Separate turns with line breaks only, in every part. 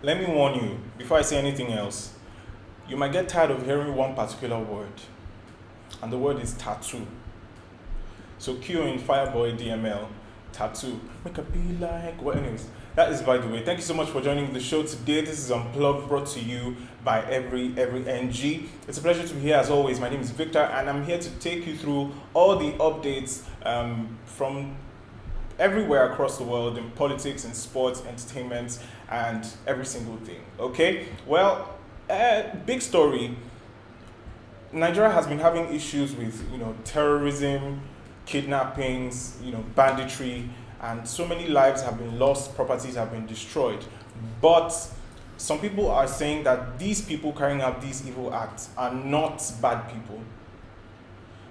Let me warn you, before I say anything else, you might get tired of hearing one particular word, and the word is tattoo. So Q in Fireboy DML, tattoo. Make a be like, well, anyways, that is by the way. Thank you so much for joining the show today. This is Unplug, brought to you by every NG. It's a pleasure to be here as always. My name is Victor, and I'm here to take you through all the updates from everywhere across the world in politics and sports, entertainment, and every single thing. Okay, well, big story. Nigeria has been having issues with terrorism, kidnappings, banditry, and so many lives have been lost, properties have been destroyed. But some people are saying that these people carrying out these evil acts are not bad people.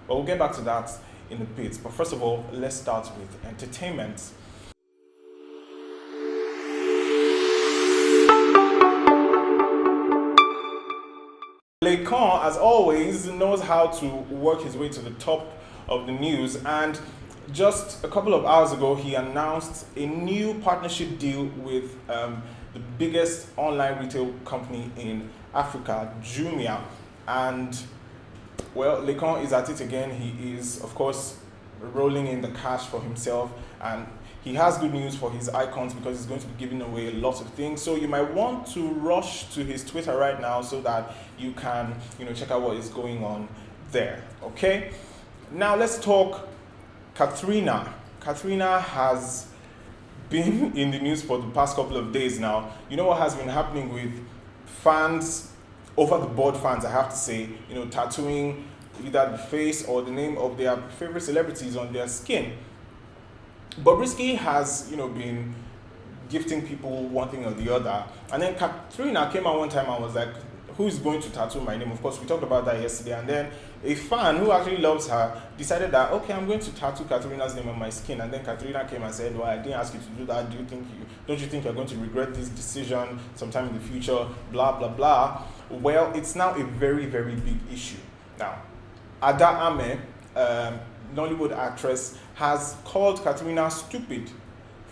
But we'll get back to that in a bit. But first of all, let's start with entertainment. Laycon, as always, knows how to work his way to the top of the news, and just a couple of hours ago, he announced a new partnership deal with the biggest online retail company in Africa, Jumia. And well, Laycon is at it again. He is, of course, rolling in the cash for himself, and he has good news for his icons because he's going to be giving away a lot of things. So you might want to rush to his Twitter right now so that you can, check out what is going on there. Okay. Now let's talk Ka3na. Ka3na has been in the news for the past couple of days now. You know what has been happening with fans, over the board fans, I have to say, tattooing either the face or the name of their favorite celebrities on their skin. Bobrisky has, been gifting people one thing or the other. And then Ka3na came out one time and was like, who is going to tattoo my name? Of course, we talked about that yesterday. And then a fan who actually loves her decided that, okay, I'm going to tattoo Ka3na's name on my skin. And then Ka3na came and said, well, I didn't ask you to do that. Don't you think you're going to regret this decision sometime in the future? Blah, blah, blah. Well, it's now a very, very big issue. Now, Ada Ame, Nollywood actress, has called Ka3na stupid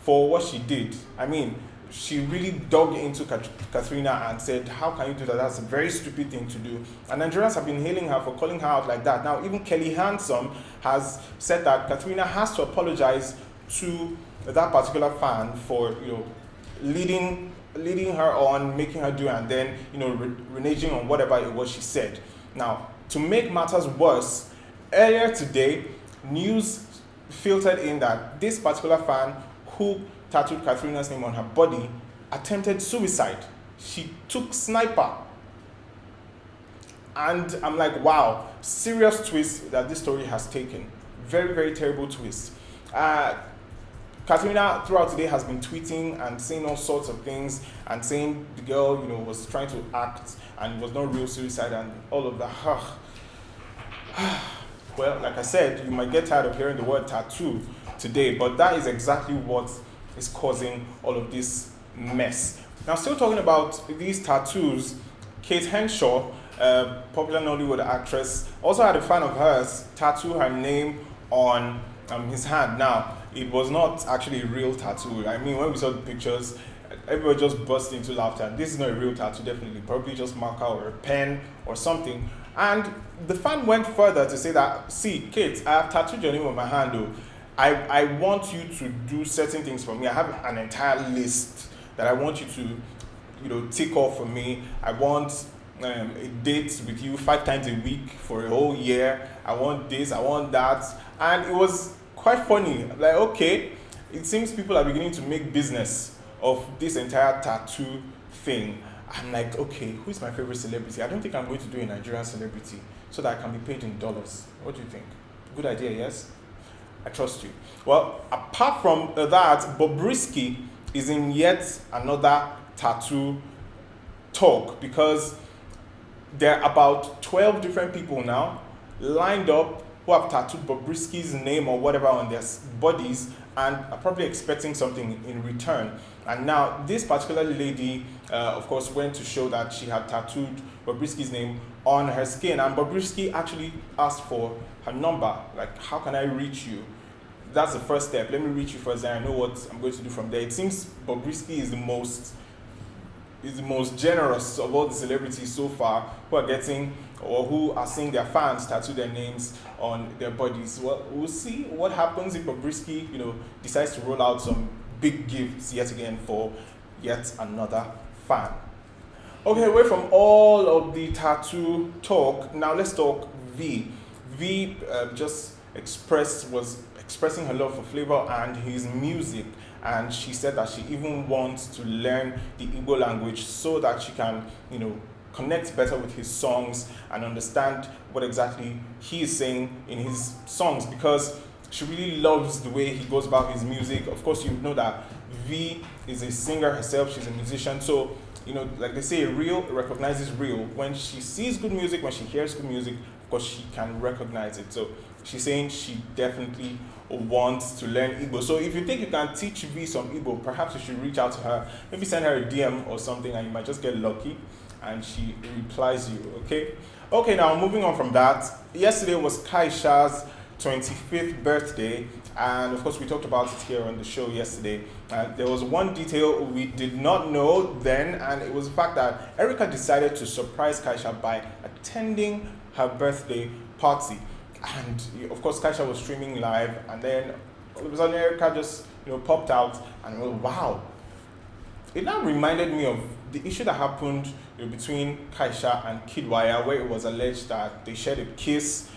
for what she did. I mean, she really dug into Ka3na and said, how can you do that? That's a very stupid thing to do. And Nigerians have been hailing her for calling her out like that. Now, even Kelly Handsome has said that Ka3na has to apologize to that particular fan for, leading her on, making her do, and then, reneging on whatever it was she said. Now, to make matters worse, earlier today, news filtered in that this particular fan who tattooed Ka3na's name on her body attempted suicide. She took sniper. And I'm like, wow, serious twist that this story has taken. Very, very terrible twist. Ka3na throughout today has been tweeting and saying all sorts of things and saying the girl, was trying to act and was not real suicide and all of that. Well, like I said, you might get tired of hearing the word tattoo today, but that is exactly what is causing all of this mess. Now, still talking about these tattoos, Henshaw, popular Nollywood actress, also had a fan of hers tattoo her name on his hand. Now, it was not actually a real tattoo. I mean, when we saw the pictures, everybody just burst into laughter. This is not a real tattoo, definitely. Probably just marker or a pen or something. And the fan went further to say that, see, Kate, I have tattooed your name on my hand, though. I want you to do certain things for me. I have an entire list that I want you to, tick off for me. I want a date with you 5 times a week for a whole year. I want this, I want that. And it was quite funny. Like, okay, it seems people are beginning to make business of this entire tattoo thing. I'm like, okay, who is my favorite celebrity? I don't think I'm going to do a Nigerian celebrity so that I can be paid in dollars. What do you think? Good idea, yes? I trust you. Well, apart from that, Bobrisky is in yet another tattoo talk because there are about 12 different people now lined up who have tattooed Bobrisky's name or whatever on their bodies and are probably expecting something in return. And now this particular lady, of course, went to show that she had tattooed Bobrisky's name on her skin. And Bobrisky actually asked for her number. Like, how can I reach you? That's the first step. Let me reach you first, and I know what I'm going to do from there. It seems Bobrisky is the most is the most generous of all the celebrities so far who are getting or who are seeing their fans tattoo their names on their bodies. Well, we'll see what happens if Bobrisky, decides to roll out some big gifts yet again for yet another fan. Okay, away from all of the tattoo talk, now let's talk V. V just was expressing her love for Flavour and his music, and she said that she even wants to learn the Igbo language so that she can, connect better with his songs and understand what exactly he is saying in his songs, because she really loves the way he goes about his music. Of course, you know that V is a singer herself, she's a musician, so like they say, real recognizes real. When she sees good music, when she hears good music, of course she can recognize it. So she's saying she definitely wants to learn Igbo. So if you think you can teach V some Igbo, perhaps you should reach out to her, maybe send her a DM or something, and you might just get lucky and she replies you. Okay, now moving on from that, yesterday was Kaisha's 25th birthday, and of course we talked about it here on the show yesterday. There was one detail we did not know then, and it was the fact that Erica decided to surprise Kaisha by attending her birthday party. And of course Kaisha was streaming live, and then all of a sudden Erica just popped out, and wow. It now reminded me of the issue that happened between Kaisha and Kidwaya, where it was alleged that they shared a kiss.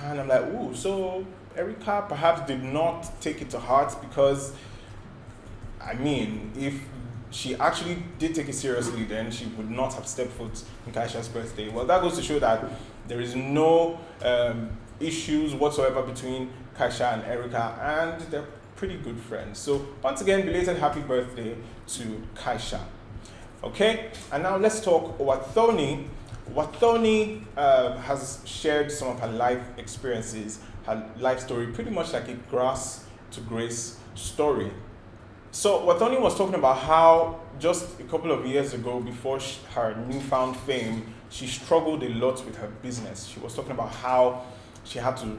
And I'm like, ooh, so Erica perhaps did not take it to heart, because, if she actually did take it seriously, then she would not have stepped foot in Kaisha's birthday. Well, that goes to show that there is no issues whatsoever between Kaisha and Erica, and they're pretty good friends. So once again, belated happy birthday to Kaisha. Okay, and now let's talk Wathoni. Wathoni has shared some of her life experiences, her life story, pretty much like a grass to grace story. So Wathoni was talking about how just a couple of years ago, before her newfound fame, she struggled a lot with her business. She was talking about how she had to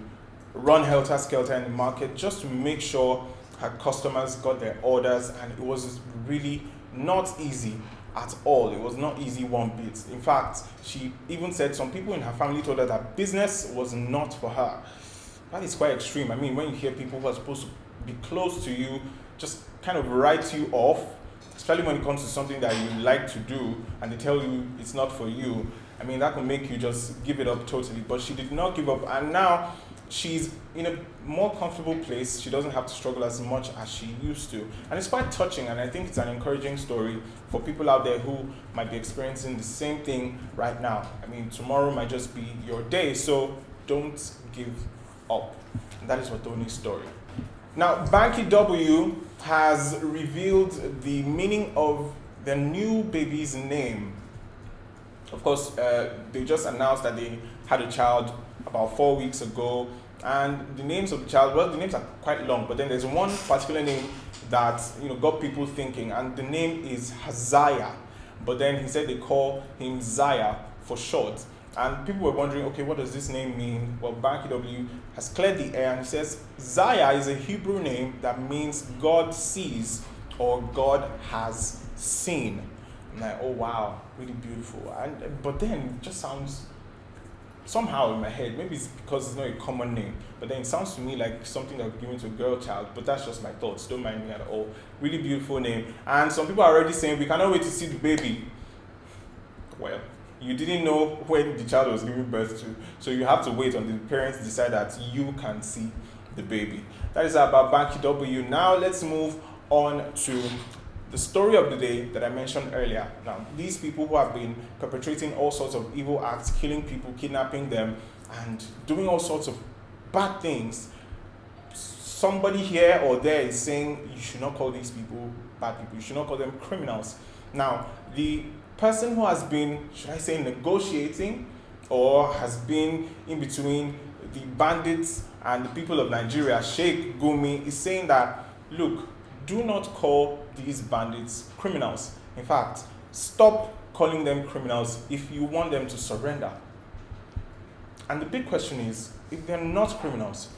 run helter-skelter in the market just to make sure her customers got their orders, and it was really not easy at all. It was not easy one bit. In fact, she even said some people in her family told her that business was not for her. That is quite extreme. When you hear people who are supposed to be close to you just kind of write you off, especially when it comes to something that you like to do, and they tell you it's not for you, that can make you just give it up totally. But she did not give up, and now she's in a more comfortable place. She doesn't have to struggle as much as she used to. And it's quite touching, and I think it's an encouraging story for people out there who might be experiencing the same thing right now. Tomorrow might just be your day, so don't give up. And that is Wathoni's story. Now, Banky W has revealed the meaning of their new baby's name. Of course, they just announced that they had a child about 4 weeks ago, and the names of the child, the names are quite long, but then there's one particular name that got people thinking, and the name is Hazaya, but then he said they call him Zaya for short, and people were wondering, okay, what does this name mean? Well, Banky W has cleared the air, and he says Zaya is a Hebrew name that means God sees or God has seen. I'm like, oh wow, really beautiful. But then it just sounds somehow in my head, maybe it's because it's not a common name, but then it sounds to me like something that was given to a girl child, but that's just my thoughts, don't mind me at all. Really beautiful name. And some people are already saying, we cannot wait to see the baby. Well, you didn't know when the child was giving birth to, so you have to wait until the parents decide that you can see the baby. That is about Banky W. Now let's move on to the story of the day that I mentioned earlier. Now, these people who have been perpetrating all sorts of evil acts, killing people, kidnapping them, and doing all sorts of bad things, somebody here or there is saying you should not call these people bad people, you should not call them criminals. Now, the person who has been, should I say, negotiating or has been in between the bandits and the people of Nigeria, Sheikh Gumi, is saying that, look, do not call these bandits criminals. In fact, stop calling them criminals if you want them to surrender. And the big question is, if they're not criminals,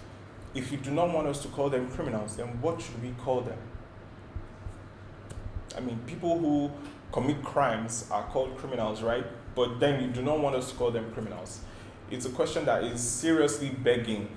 if you do not want us to call them criminals, then what should we call them? People who commit crimes are called criminals, right? But then you do not want us to call them criminals. It's a question that is seriously begging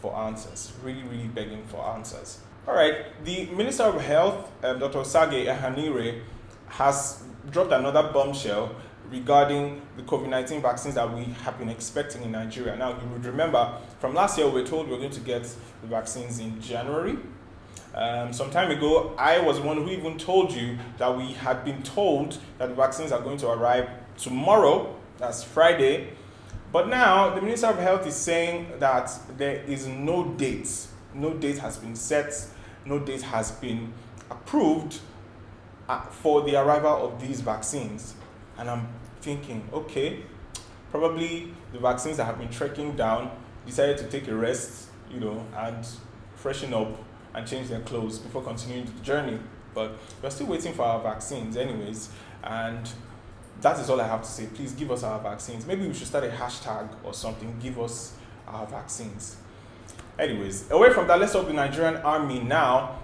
for answers, really, really begging for answers. All right, the Minister of Health, Dr. Sage Ehanire, has dropped another bombshell regarding the COVID-19 vaccines that we have been expecting in Nigeria. Now, you would remember from last year, we were told we were going to get the vaccines in January. Some time ago, I was the one who even told you that we had been told that the vaccines are going to arrive tomorrow, that's Friday. But now, the Minister of Health is saying that there is no date. No date has been set, no date has been approved for the arrival of these vaccines. And I'm thinking, okay, probably the vaccines that have been trekking down decided to take a rest, and freshen up and change their clothes before continuing the journey. But we're still waiting for our vaccines anyways, and that is all I have to say. Please give us our vaccines. Maybe we should start a hashtag or something, give us our vaccines. Anyways, away from that, let's talk the Nigerian army now.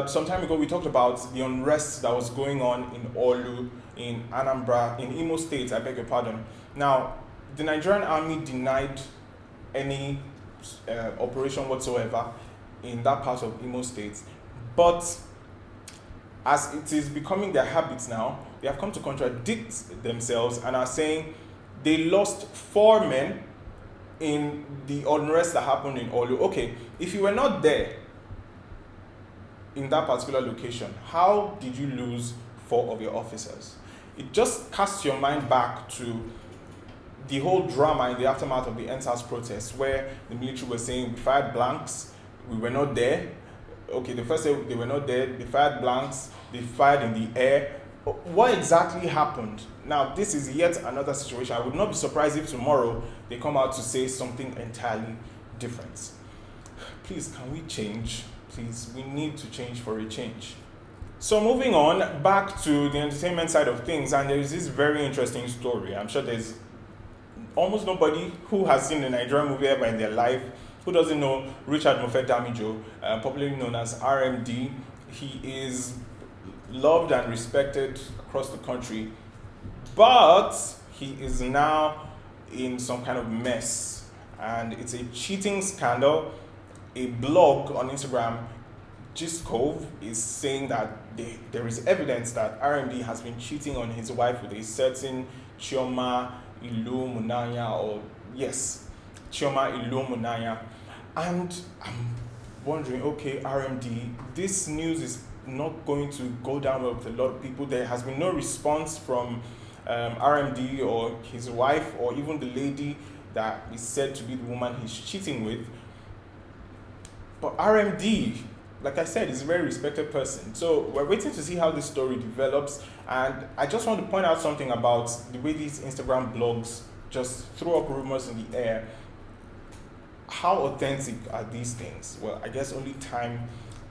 Some time ago, we talked about the unrest that was going on in Orlu, in Anambra, in Imo State, I beg your pardon. Now, the Nigerian army denied any operation whatsoever in that part of Imo State. But as it is becoming their habits now, they have come to contradict themselves and are saying they lost 4 men in the unrest that happened in Orlu. Okay, if you were not there in that particular location, how did you lose 4 of your officers? It just casts your mind back to the whole drama in the aftermath of the NSAS protests, where the military was saying we fired blanks, we were not there. Okay, the first day they were not there, they fired blanks, they fired in the air. What exactly happened? Now, this is yet another situation. I would not be surprised if tomorrow they come out to say something entirely different. Please, can we change? Please, we need to change for a change. So moving on, back to the entertainment side of things, and there is this very interesting story. I'm sure there's almost nobody who has seen a Nigerian movie ever in their life who doesn't know Richard Mofe Damijo, popularly known as RMD. He is loved and respected across the country, but he is now in some kind of mess, and it's a cheating scandal. A blog on Instagram, Giscove, is saying that there is evidence that RMD has been cheating on his wife with a certain Chioma Ilu Munaya, Chioma Ilu Munaya. And I'm wondering, okay, RMD, this news is not going to go down well with a lot of people. There has been no response from RMD or his wife or even the lady that is said to be the woman he's cheating with. But RMD, like I said, is a very respected person. So we're waiting to see how this story develops. And I just want to point out something about the way these Instagram blogs just throw up rumors in the air. How authentic are these things? Well, I guess only time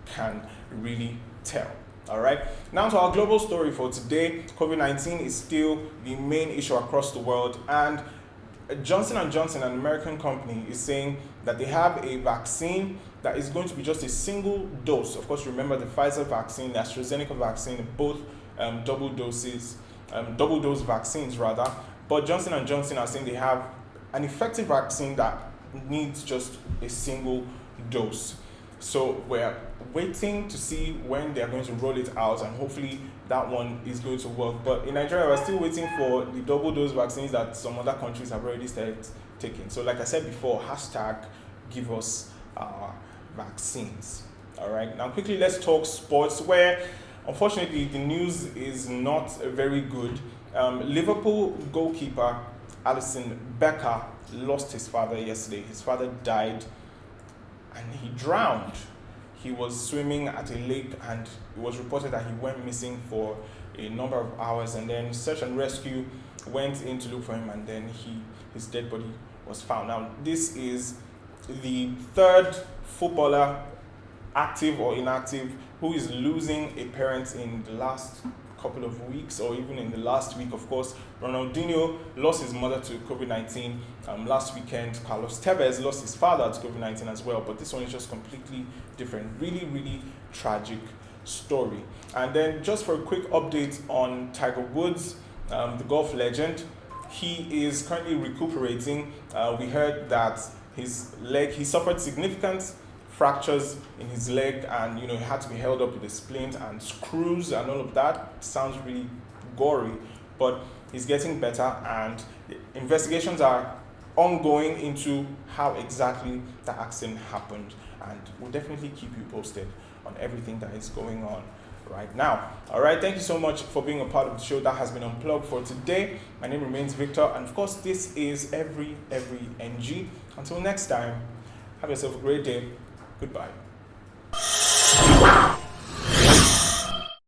can really tell. All right. Now to our global story for today. COVID-19 is still the main issue across the world, and Johnson & Johnson, an American company, is saying that they have a vaccine that is going to be just a single dose. Of course, remember the Pfizer vaccine, the AstraZeneca vaccine, both double dose vaccines rather. But Johnson & Johnson are saying they have an effective vaccine that needs just a single dose. So we're waiting to see when they're going to roll it out, and hopefully that one is going to work. But in Nigeria, we're still waiting for the double dose vaccines that some other countries have already started taking. So like I said before, hashtag give us our vaccines. All right, now quickly let's talk sports, where unfortunately the news is not very good. Liverpool goalkeeper Alisson Becker lost his father yesterday. His father died and he drowned. He was swimming at a lake, and it was reported that he went missing for a number of hours, and then search and rescue went in to look for him, and then his dead body was found. Now, this is the third footballer, active or inactive, who is losing a parent in the last couple of weeks, or even in the last week. Of course, Ronaldinho lost his mother to COVID-19 last weekend. Carlos Tevez lost his father to COVID-19 as well, but this one is just completely different. Really, really tragic story. And then just for a quick update on Tiger Woods, the golf legend, he is currently recuperating. We heard that his leg, he suffered significant fractures in his leg, and he had to be held up with a splint and screws and all of that. Sounds really gory, but he's getting better, and investigations are ongoing into how exactly the accident happened, and we'll definitely keep you posted on everything that is going on right now. All right, thank you so much for being a part of the show. That has been Unplugged for today. My name remains Victor, and of course this is every NG. Until next time, have yourself a great day. Goodbye.